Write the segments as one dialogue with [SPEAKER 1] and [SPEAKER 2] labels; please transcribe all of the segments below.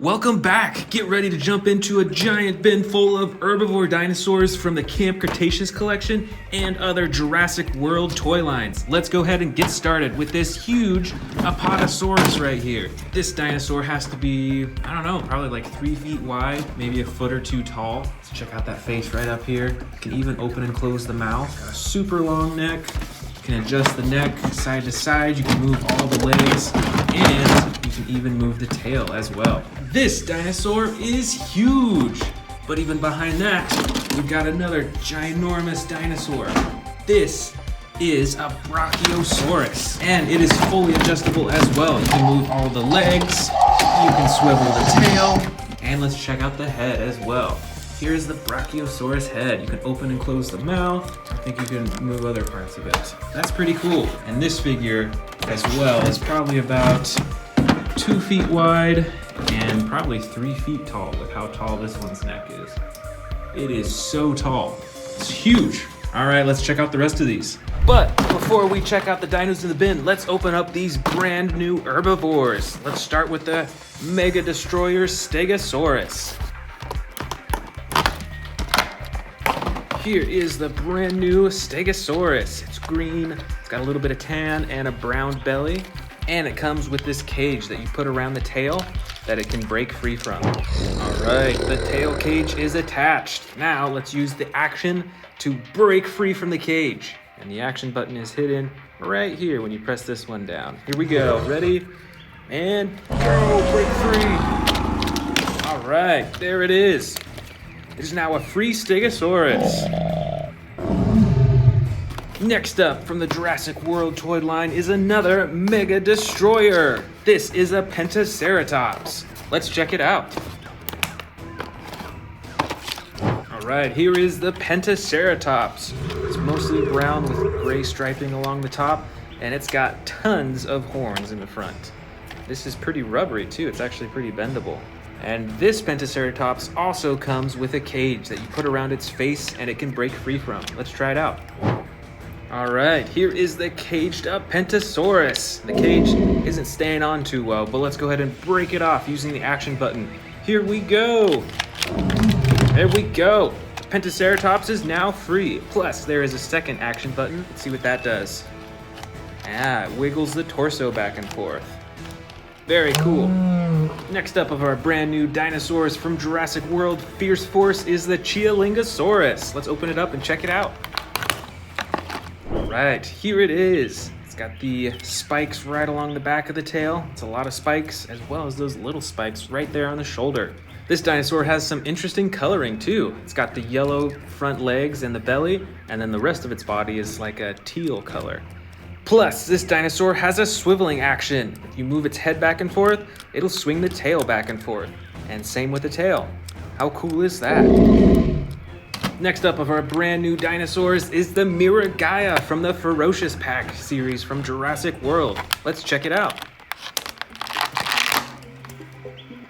[SPEAKER 1] Welcome back! Get ready to jump into a giant bin full of herbivore dinosaurs from the Camp Cretaceous collection and other Jurassic World toy lines. Let's go ahead and get started with this huge apatosaurus right here. This dinosaur has to be, I don't know, probably like 3 feet wide, maybe a foot or two tall. Let's check out that face right up here. You can even open and close the mouth. Got a super long neck. You can adjust the neck side to side. You can move all the legs, and you can even move the tail as well. This dinosaur is huge, but even behind that, we've got another ginormous dinosaur. This is a Brachiosaurus, and it is fully adjustable as well. You can move all the legs, you can swivel the tail, and let's check out the head as well. Here's the Brachiosaurus head. You can open and close the mouth. I think you can move other parts of it. That's pretty cool. And this figure as well is probably about 2 feet wide and probably 3 feet tall with how tall this one's neck is. It is so tall. It's huge. All right, let's check out the rest of these. But before we check out the dinos in the bin, let's open up these brand new herbivores. Let's start with the Mega Destroyer Stegosaurus. Here is the brand new Stegosaurus. It's green, it's got a little bit of tan and a brown belly, and it comes with this cage that you put around the tail that it can break free from. All right, the tail cage is attached. Now let's use the action to break free from the cage. And the action button is hidden right here when you press this one down. Here we go, ready? And go, break free. All right, there it is. It is now a free Stegosaurus. Next up from the Jurassic World toy line is another Mega Destroyer. This is a Parasaurolophus. Let's check it out. All right, here is the Parasaurolophus. It's mostly brown with gray striping along the top, and it's got tons of horns in the front. This is pretty rubbery too. It's actually pretty bendable. And this Parasaurolophus also comes with a cage that you put around its face and it can break free from. Let's try it out. All right, here is the caged up Parasaurus. The cage isn't staying on too well, but let's go ahead and break it off using the action button. Here we go. There we go. Parasaurolophus is now free. Plus, there is a second action button. Let's see what that does. It wiggles the torso back and forth. Very cool. Next up of our brand new dinosaurs from Jurassic World Fierce Force is the Chialingosaurus. Let's open it up and check it out. All right, here it is. It's got the spikes right along the back of the tail. It's a lot of spikes, as well as those little spikes right there on the shoulder. This dinosaur has some interesting coloring too. It's got the yellow front legs and the belly, and then the rest of its body is like a teal color. Plus, this dinosaur has a swiveling action. If you move its head back and forth, it'll swing the tail back and forth. And same with the tail. How cool is that? Next up of our brand new dinosaurs is the Miragaia from the Ferocious Pack series from Jurassic World. Let's check it out.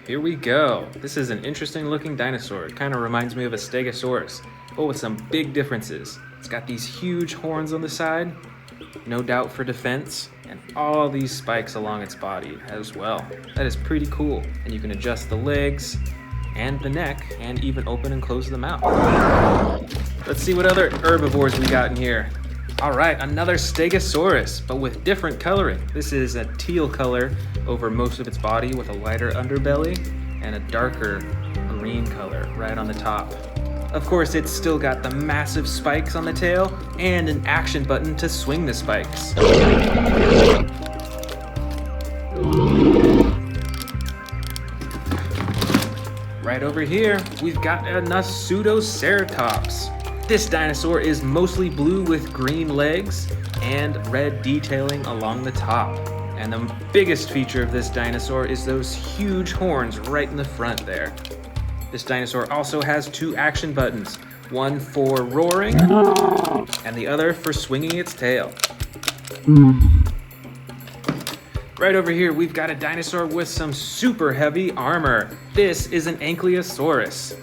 [SPEAKER 1] Here we go. This is an interesting looking dinosaur. It kind of reminds me of a Stegosaurus, but with some big differences. It's got these huge horns on the side, no doubt for defense, and all these spikes along its body as well. That is pretty cool. And you can adjust the legs and the neck and even open and close the mouth. Let's see what other herbivores we got in here. All right, another Stegosaurus, but with different coloring. This is a teal color over most of its body with a lighter underbelly and a darker green color right on the top. Of course, it's still got the massive spikes on the tail and an action button to swing the spikes. Right over here, we've got a Pseudoceratops. This dinosaur is mostly blue with green legs and red detailing along the top. And the biggest feature of this dinosaur is those huge horns right in the front there. This dinosaur also has 2 action buttons, one for roaring and the other for swinging its tail. Right over here, we've got a dinosaur with some super heavy armor. This is an Ankylosaurus.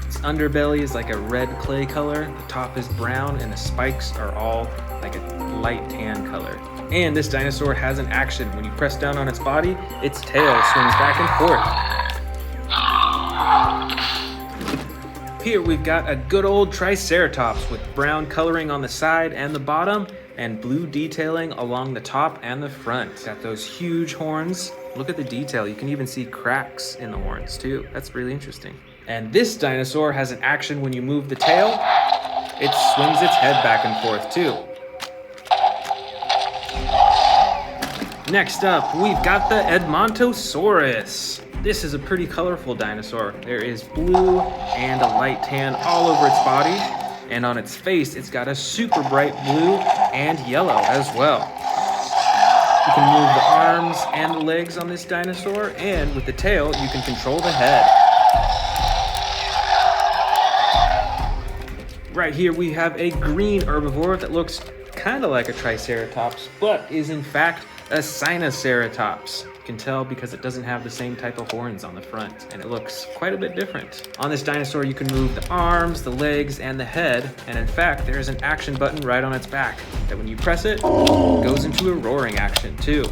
[SPEAKER 1] Its underbelly is like a red clay color, the top is brown, and the spikes are all like a light tan color. And this dinosaur has an action. When you press down on its body, its tail swings back and forth. Here we've got a good old Triceratops with brown coloring on the side and the bottom and blue detailing along the top and the front. Got those huge horns. Look at the detail. You can even see cracks in the horns too. That's really interesting. And this dinosaur has an action when you move the tail. It swings its head back and forth too. Next up, we've got the Edmontosaurus. This is a pretty colorful dinosaur. There is blue and a light tan all over its body, and on its face, it's got a super bright blue and yellow as well. You can move the arms and the legs on this dinosaur, and with the tail, you can control the head. Right here, we have a green herbivore that looks kind of like a Triceratops, but is in fact a Spinosaurus. You can tell because it doesn't have the same type of horns on the front, and it looks quite a bit different. On this dinosaur, you can move the arms, the legs, and the head, and in fact, there is an action button right on its back that when you press it, it goes into a roaring action too.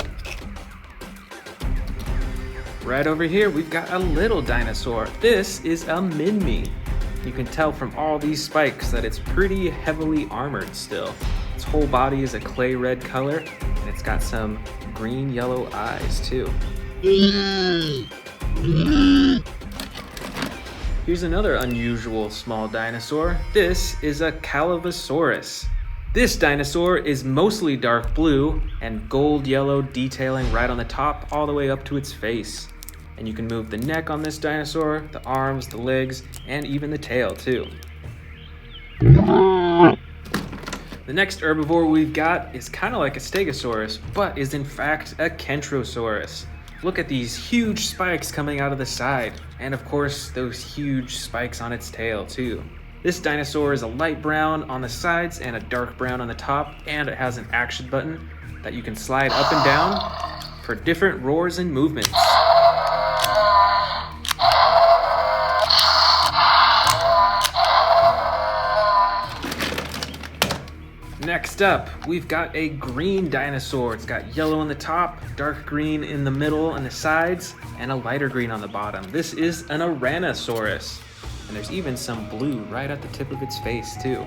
[SPEAKER 1] Right over here, we've got a little dinosaur. This is a Minmi. You can tell from all these spikes that it's pretty heavily armored still. Its whole body is a clay red color, and it's got some green-yellow eyes too. Here's another unusual small dinosaur. This is a Ankylosaurus. This dinosaur is mostly dark blue and gold-yellow detailing right on the top all the way up to its face. And you can move the neck on this dinosaur, the arms, the legs, and even the tail too. The next herbivore we've got is kind of like a stegosaurus, but is in fact a Kentrosaurus. Look at these huge spikes coming out of the side, and of course those huge spikes on its tail too. This dinosaur is a light brown on the sides and a dark brown on the top, and it has an action button that you can slide up and down for different roars and movements. Next up, we've got a green dinosaur. It's got yellow on the top, dark green in the middle and the sides, and a lighter green on the bottom. This is an Ouranosaurus, and there's even some blue right at the tip of its face too.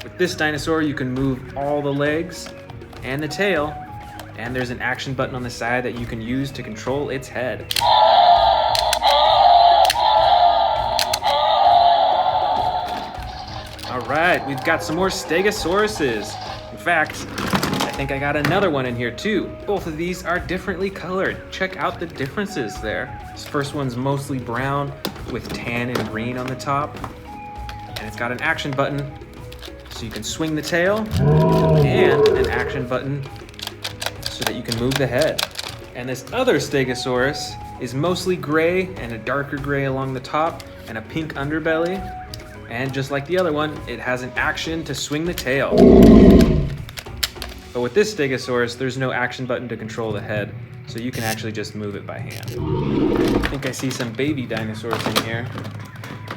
[SPEAKER 1] With this dinosaur, you can move all the legs and the tail, and there's an action button on the side that you can use to control its head. Alright, we've got some more stegosauruses. In fact, I think I got another one in here too. Both of these are differently colored. Check out the differences there. This first one's mostly brown with tan and green on the top. And it's got an action button so you can swing the tail, and an action button so that you can move the head. And this other stegosaurus is mostly gray and a darker gray along the top and a pink underbelly. And just like the other one, it has an action to swing the tail. But with this stegosaurus, there's no action button to control the head, so you can actually just move it by hand. I think I see some baby dinosaurs in here.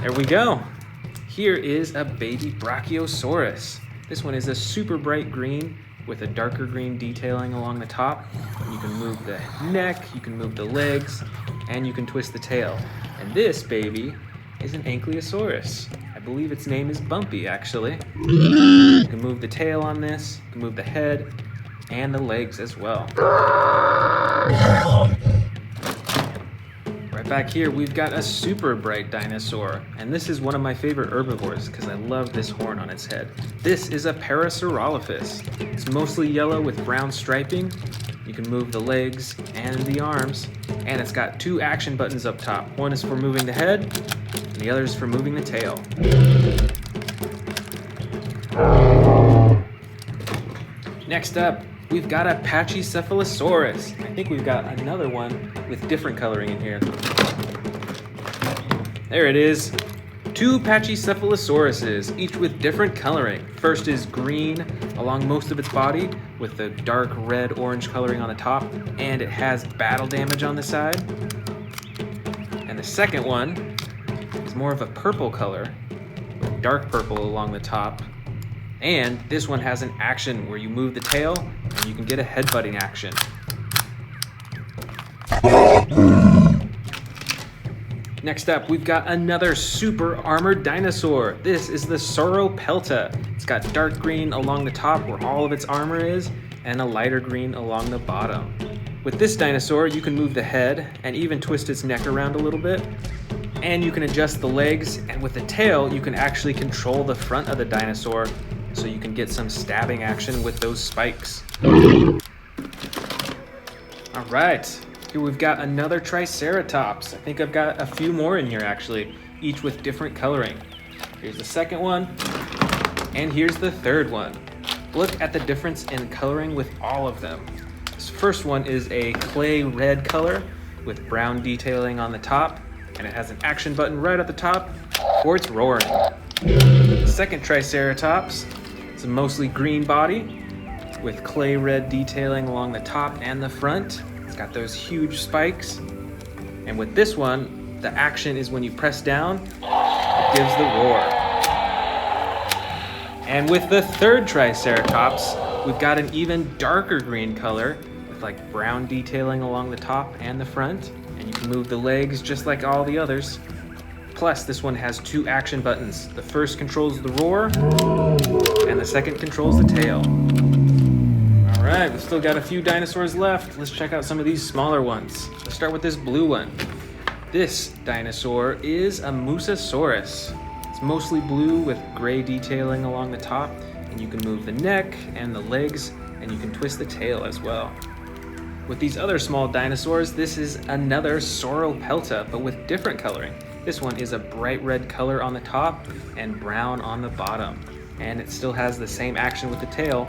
[SPEAKER 1] There we go. Here is a baby Brachiosaurus. This one is a super bright green with a darker green detailing along the top. You can move the neck, you can move the legs, and you can twist the tail. And this baby is an Ankylosaurus. I believe its name is Bumpy, actually. You can move the tail on this, you can move the head, and the legs as well. Right back here, we've got a super bright dinosaur, and this is one of my favorite herbivores because I love this horn on its head. This is a Parasaurolophus. It's mostly yellow with brown striping. You can move the legs and the arms, and it's got two action buttons up top. One is for moving the head, and the other is for moving the tail. Next up, we've got a Pachycephalosaurus. I think we've got another one with different coloring in here. There it is. Two Pachycephalosauruses, each with different coloring. First is green along most of its body with the dark red-orange coloring on the top, and it has battle damage on the side. And the second one is more of a purple color, with dark purple along the top. And this one has an action where you move the tail and you can get a headbutting action. Next up, we've got another super armored dinosaur. This is the Sauropelta. It's got dark green along the top where all of its armor is, and a lighter green along the bottom. With this dinosaur, you can move the head and even twist its neck around a little bit. And you can adjust the legs, and with the tail, you can actually control the front of the dinosaur so you can get some stabbing action with those spikes. All right. Here we've got another Triceratops. I think I've got a few more in here actually, each with different coloring. Here's the second one, and here's the third one. Look at the difference in coloring with all of them. This first one is a clay red color with brown detailing on the top, and it has an action button right at the top for its roaring. The second Triceratops is a mostly green body with clay red detailing along the top and the front. Got those huge spikes. And with this one, the action is when you press down, it gives the roar. And with the third Triceratops, we've got an even darker green color with like brown detailing along the top and the front. And you can move the legs just like all the others. Plus, this one has two action buttons. The first controls the roar, and the second controls the tail. All right, we've still got a few dinosaurs left. Let's check out some of these smaller ones. Let's start with this blue one. This dinosaur is a Mosasaurus. It's mostly blue with gray detailing along the top, and you can move the neck and the legs, and you can twist the tail as well. With these other small dinosaurs, this is another Sauropelta, but with different coloring. This one is a bright red color on the top and brown on the bottom, and it still has the same action with the tail.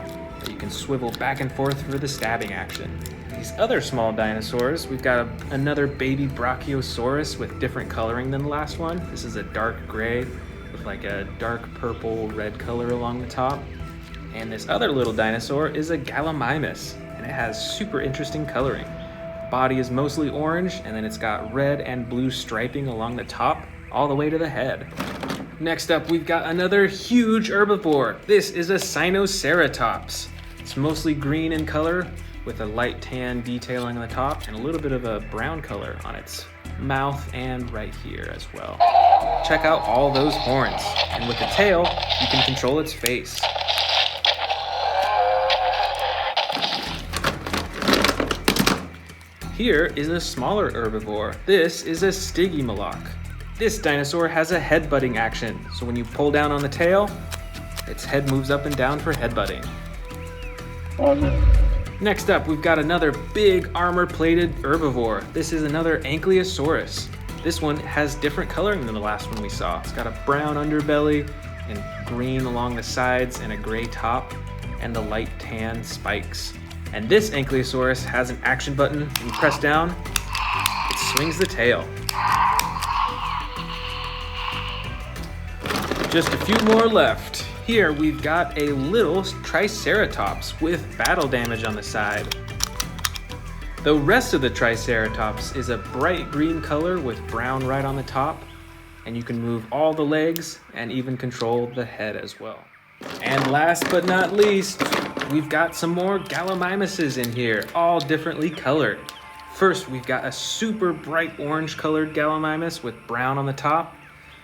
[SPEAKER 1] You can swivel back and forth for the stabbing action. These other small dinosaurs, we've got another baby Brachiosaurus with different coloring than the last one. This is a dark gray with like a dark purple red color along the top. And this other little dinosaur is a Gallimimus, and it has super interesting coloring. Body is mostly orange, and then it's got red and blue striping along the top all the way to the head. Next up, we've got another huge herbivore. This is a Spinosaurus. It's mostly green in color with a light tan detailing on the top and a little bit of a brown color on its mouth and right here as well. Check out all those horns. And with the tail, you can control its face. Here is a smaller herbivore. This is a Stygimoloch. This dinosaur has a headbutting action, so when you pull down on the tail, its head moves up and down for headbutting. Next up, we've got another big armor-plated herbivore. This is another Ankylosaurus. This one has different coloring than the last one we saw. It's got a brown underbelly and green along the sides and a gray top and the light tan spikes. And this Ankylosaurus has an action button. When you press down, it swings the tail. Just a few more left. Here we've got a little Triceratops with battle damage on the side. The rest of the Triceratops is a bright green color with brown right on the top, and you can move all the legs and even control the head as well. And last but not least, we've got some more Gallimimuses in here, all differently colored. First, we've got a super bright orange colored Gallimimus with brown on the top.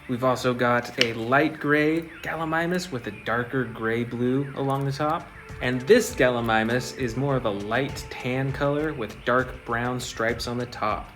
[SPEAKER 1] We've also got a light gray Gallimimus with a darker gray-blue along the top. And this Gallimimus is more of a light tan color with dark brown stripes on the top.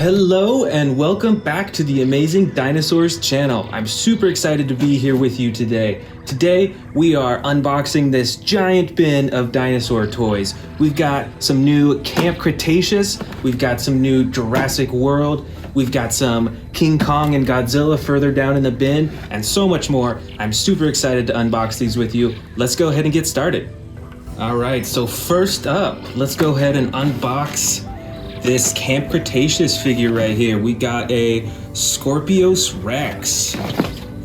[SPEAKER 1] Hello and welcome back to the Amazing Dinosaurs channel. I'm super excited to be here with you today. Today we are unboxing this giant bin of dinosaur toys. We've got some new Camp Cretaceous, we've got some new Jurassic World, we've got some King Kong and Godzilla further down in the bin, and so much more. I'm super excited to unbox these with you. Let's go ahead and get started. All right, so first up, let's go ahead and unbox this Camp Cretaceous figure right here. We got a Scorpios Rex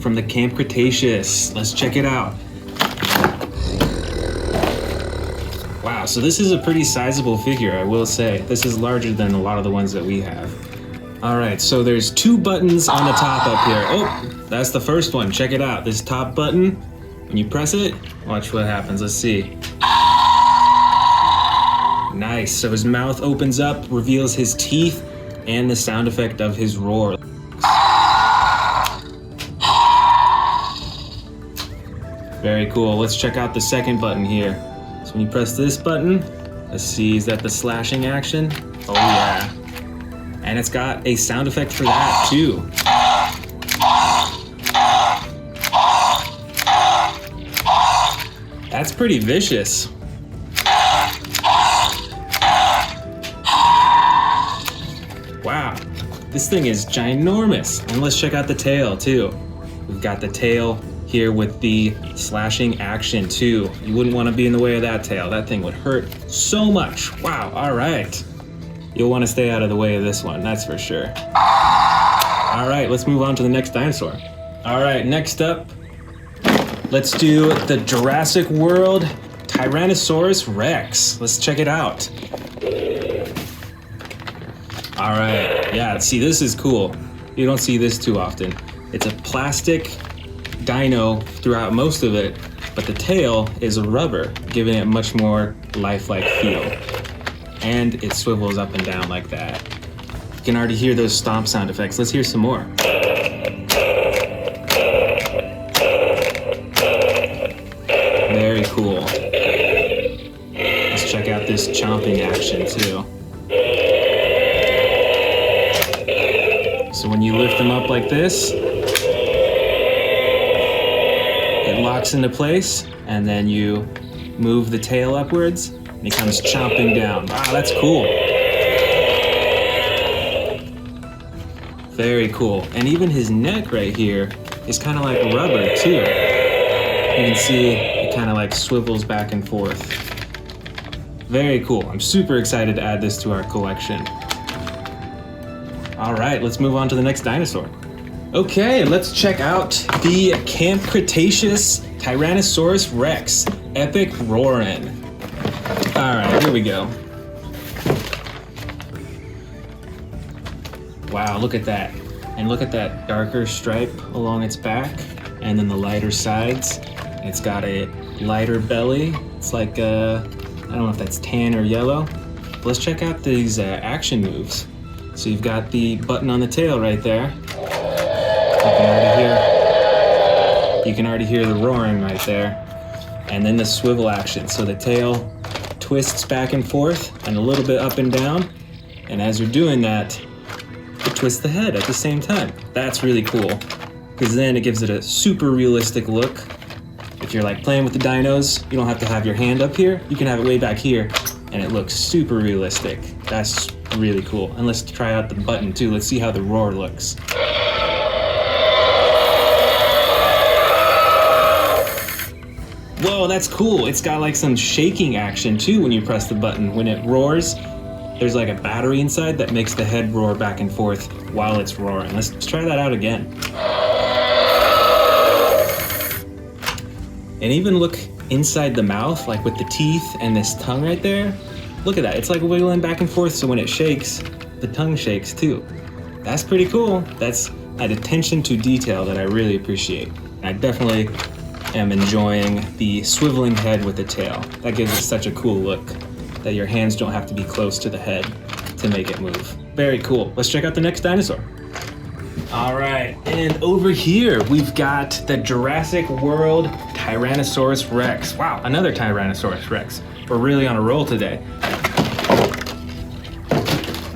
[SPEAKER 1] from the Camp Cretaceous. Let's check it out. Wow, so this is a pretty sizable figure, I will say. This is larger than a lot of the ones that we have. All right, so there's 2 buttons on the top up here. Oh, that's the first one. Check it out. This top button, when you press it, watch what happens. Let's see. Nice. So his mouth opens up, reveals his teeth, and the sound effect of his roar. Very cool. Let's check out the second button here. So when you press this button, let's see, is that the slashing action? Oh yeah. And it's got a sound effect for that too. That's pretty vicious. Wow, this thing is ginormous. And let's check out the tail too. We've got the tail here with the slashing action too. You wouldn't want to be in the way of that tail. That thing would hurt so much. Wow, all right. You'll want to stay out of the way of this one, that's for sure. All right, let's move on to the next dinosaur. All right, next up, let's do the Jurassic World Tyrannosaurus Rex. Let's check it out. All right, yeah, see, this is cool. You don't see this too often. It's a plastic dino throughout most of it, but the tail is a rubber, giving it much more lifelike feel. And it swivels up and down like that. You can already hear those stomp sound effects. Let's hear some more. Very cool. Let's check out this chomping action too. So when you lift them up like this, it locks into place, and then you move the tail upwards, and he comes chomping down. Wow, that's cool. Very cool. And even his neck right here is kind of like rubber too. You can see it kind of like swivels back and forth. Very cool. I'm super excited to add this to our collection. All right, let's move on to the next dinosaur. Okay, let's check out the Camp Cretaceous Tyrannosaurus Rex, Epic Roarin'. All right, here we go. Wow, look at that. And look at that darker stripe along its back, and then the lighter sides. It's got a lighter belly. It's like, I don't know if that's tan or yellow. But let's check out these action moves. So you've got the button on the tail right there. You can already hear the roaring right there. And then the swivel action. So the tail twists back and forth and a little bit up and down. And as you're doing that, it twists the head at the same time. That's really cool, because then it gives it a super realistic look. If you're like playing with the dinos, you don't have to have your hand up here. You can have it way back here, and it looks super realistic. That's really cool. And let's try out the button too. Let's see how the roar looks. Whoa, that's cool. It's got like some shaking action too when you press the button. When it roars, there's like a battery inside that makes the head roar back and forth while it's roaring. Let's try that out again. And even look inside the mouth, like with the teeth and this tongue right there. Look at that, it's like wiggling back and forth, so when it shakes, the tongue shakes too. That's pretty cool. That's an attention to detail that I really appreciate. I definitely am enjoying the swiveling head with the tail. That gives it such a cool look that your hands don't have to be close to the head to make it move. Very cool. Let's check out the next dinosaur. All right, and over here we've got the Jurassic World Tyrannosaurus Rex. Wow, another Tyrannosaurus Rex. We're really on a roll today.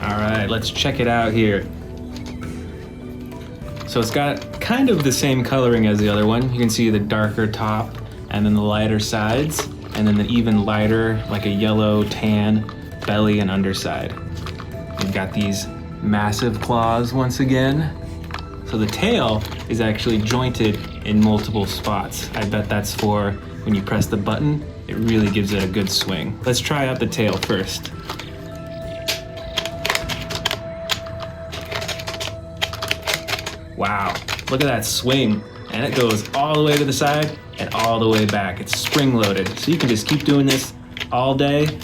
[SPEAKER 1] All right, let's check it out here. So it's got kind of the same coloring as the other one. You can see the darker top and then the lighter sides, and then the even lighter, like a yellow tan belly and underside. You've got these massive claws once again. So the tail is actually jointed in multiple spots. I bet that's for when you press the button, it really gives it a good swing. Let's try out the tail first. Wow, look at that swing. And it goes all the way to the side and all the way back. It's spring loaded. So you can just keep doing this all day.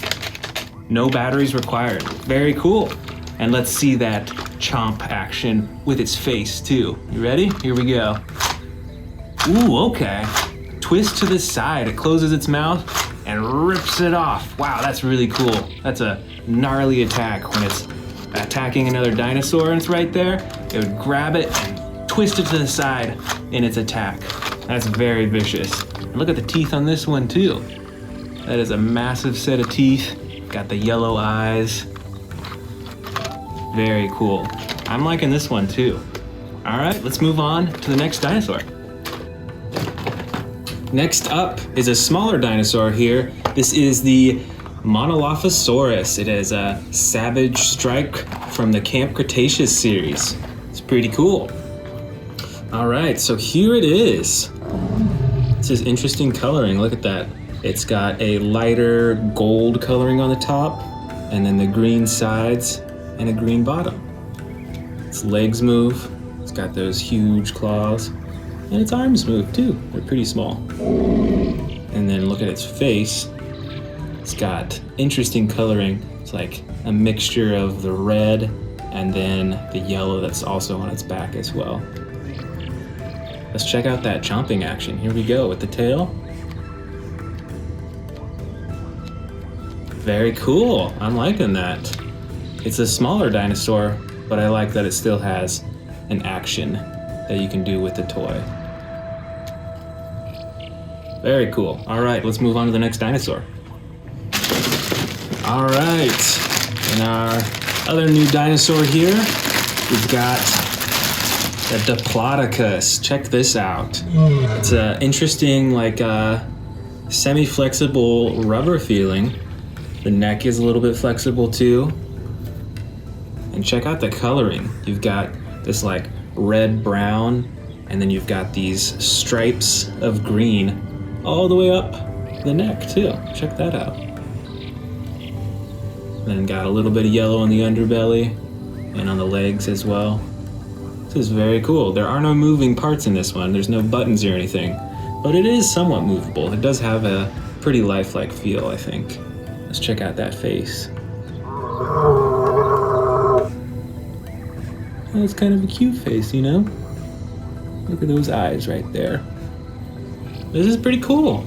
[SPEAKER 1] No batteries required. Very cool. And let's see that chomp action with its face too. You ready? Here we go. Ooh, okay. Twist to the side. It closes its mouth and rips it off. Wow, that's really cool. That's a gnarly attack. When it's attacking another dinosaur and it's right there, it would grab it and twist it to the side in its attack. That's very vicious. And look at the teeth on this one too. That is a massive set of teeth. Got the yellow eyes. Very cool. I'm liking this one too. All right, let's move on to the next dinosaur. Next up is a smaller dinosaur here. This is the Monolophosaurus. It has a savage strike from the Camp Cretaceous series. It's pretty cool. All right, so here it is. This is interesting coloring. Look at that. It's got a lighter gold coloring on the top, and then the green sides and a green bottom. Its legs move. It's got those huge claws. And its arms move too. They're pretty small. And then look at its face. It's got interesting coloring. It's like a mixture of the red and then the yellow that's also on its back as well. Let's check out that chomping action. Here we go with the tail. Very cool. I'm liking that. It's a smaller dinosaur, but I like that it still has an action that you can do with the toy. Very cool. All right, let's move on to the next dinosaur. All right, in our other new dinosaur here, we've got a Diplodocus. Check this out. It's an interesting, like, semi-flexible rubber feeling. The neck is a little bit flexible too. And check out the coloring. You've got this like red-brown, and then you've got these stripes of green all the way up the neck too. Check that out. Then got a little bit of yellow on the underbelly and on the legs as well. This is very cool. There are no moving parts in this one. There's no buttons or anything, but it is somewhat movable. It does have a pretty lifelike feel, I think. Let's check out that face. Oh, it's kind of a cute face, you know? Look at those eyes right there. This is pretty cool.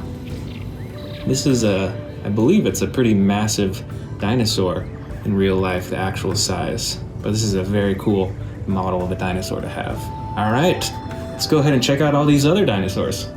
[SPEAKER 1] This is I believe it's a pretty massive dinosaur in real life, the actual size. But this is a very cool model of a dinosaur to have. All right, let's go ahead and check out all these other dinosaurs.